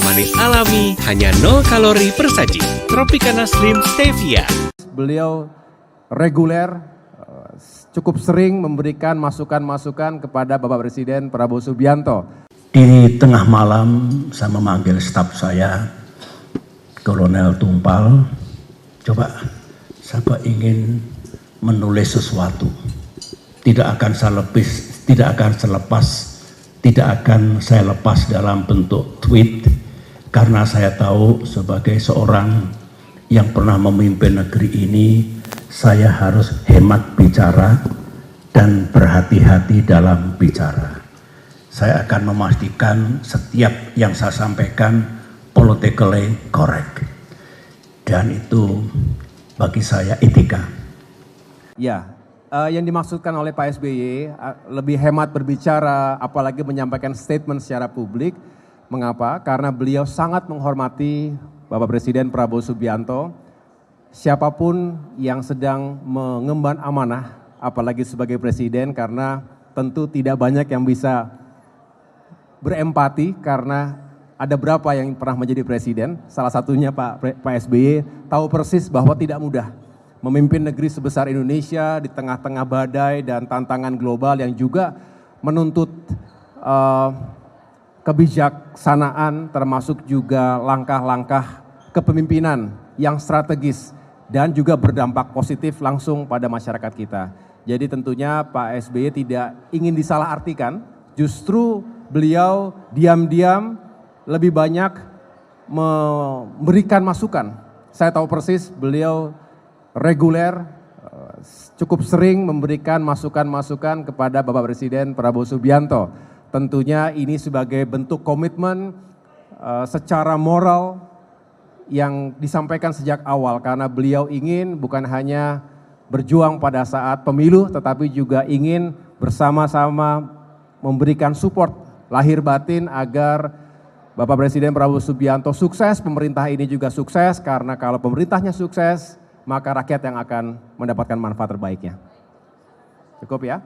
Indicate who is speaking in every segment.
Speaker 1: manis alami, hanya 0 kalori per saji. Tropicana Slim Stevia.
Speaker 2: Beliau reguler, cukup sering memberikan masukan-masukan kepada Bapak Presiden Prabowo Subianto.
Speaker 3: Di tengah malam saya memanggil staf saya, Kolonel Tumpal, coba saya ingin menulis sesuatu. Tidak akan saya lepas dalam bentuk tweet, karena saya tahu sebagai seorang yang pernah memimpin negeri ini, saya harus hemat bicara dan berhati-hati dalam bicara. Saya akan memastikan setiap yang saya sampaikan politically correct. Dan itu bagi saya etika.
Speaker 2: Ya, yang dimaksudkan oleh Pak SBY lebih hemat berbicara, apalagi menyampaikan statement secara publik. Mengapa? Karena beliau sangat menghormati Bapak Presiden Prabowo Subianto. Siapapun yang sedang mengemban amanah, apalagi sebagai presiden, karena tentu tidak banyak yang bisa berempati karena ada berapa yang pernah menjadi presiden. Salah satunya Pak SBY tahu persis bahwa tidak mudah memimpin negeri sebesar Indonesia di tengah-tengah badai dan tantangan global yang juga menuntut kebijaksanaan, termasuk juga langkah-langkah kepemimpinan yang strategis dan juga berdampak positif langsung pada masyarakat kita. Jadi tentunya Pak SBY tidak ingin disalahartikan, justru beliau diam-diam lebih banyak memberikan masukan. Saya tahu persis beliau reguler, cukup sering memberikan masukan-masukan kepada Bapak Presiden Prabowo Subianto. Tentunya ini sebagai bentuk komitmen secara moral yang disampaikan sejak awal, karena beliau ingin bukan hanya berjuang pada saat pemilu, tetapi juga ingin bersama-sama memberikan support lahir batin agar Bapak Presiden Prabowo Subianto sukses, pemerintah ini juga sukses, karena kalau pemerintahnya sukses, maka rakyat yang akan mendapatkan manfaat terbaiknya. Cukup ya?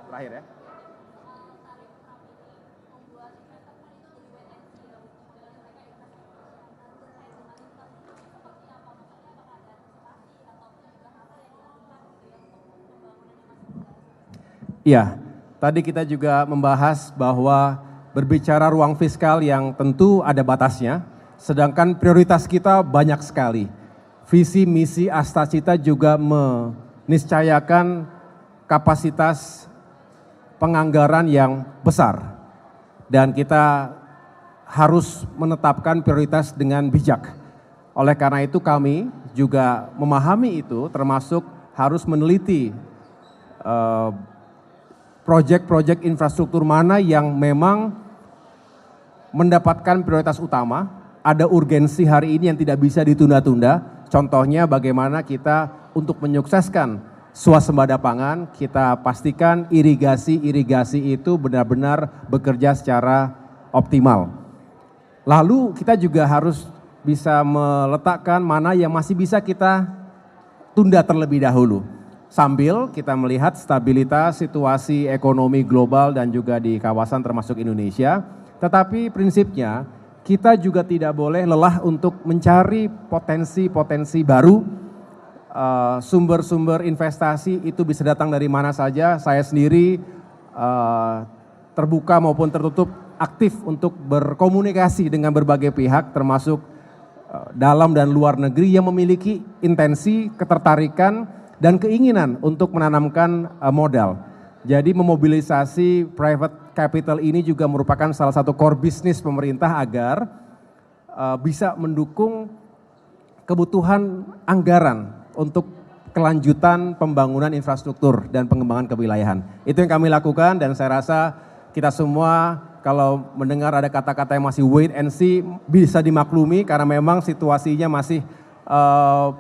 Speaker 2: Terakhir ya. Iya, tadi kita juga membahas bahwa berbicara ruang fiskal yang tentu ada batasnya, sedangkan prioritas kita banyak sekali. Visi misi Astacita juga meniscayakan kapasitas penganggaran yang besar. Dan kita harus menetapkan prioritas dengan bijak. Oleh karena itu kami juga memahami itu, termasuk harus meneliti proyek-proyek infrastruktur mana yang memang mendapatkan prioritas utama, ada urgensi hari ini yang tidak bisa ditunda-tunda. Contohnya bagaimana kita untuk menyukseskan swasembada pangan, kita pastikan irigasi itu benar-benar bekerja secara optimal. Lalu kita juga harus bisa meletakkan mana yang masih bisa kita tunda terlebih dahulu. Sambil kita melihat stabilitas situasi ekonomi global dan juga di kawasan termasuk Indonesia. Tetapi prinsipnya kita juga tidak boleh lelah untuk mencari potensi-potensi baru. Sumber-sumber investasi itu bisa datang dari mana saja. Saya sendiri terbuka maupun tertutup aktif untuk berkomunikasi dengan berbagai pihak, termasuk dalam dan luar negeri yang memiliki intensi, ketertarikan, dan keinginan untuk menanamkan modal. Jadi memobilisasi private capital ini juga merupakan salah satu core bisnis pemerintah agar bisa mendukung kebutuhan anggaran untuk kelanjutan pembangunan infrastruktur dan pengembangan kewilayahan. Itu yang kami lakukan, dan saya rasa kita semua kalau mendengar ada kata-kata yang masih wait and see bisa dimaklumi karena memang situasinya masih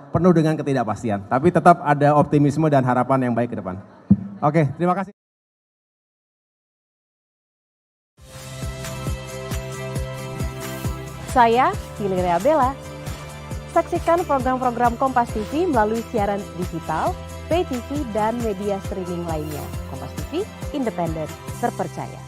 Speaker 2: penuh dengan ketidakpastian, tapi tetap ada optimisme dan harapan yang baik ke depan. Oke, terima kasih.
Speaker 4: Saya Hilaria Bella. Saksikan program-program Kompas TV melalui siaran digital, pay TV, dan media streaming lainnya. Kompas TV, independen, terpercaya.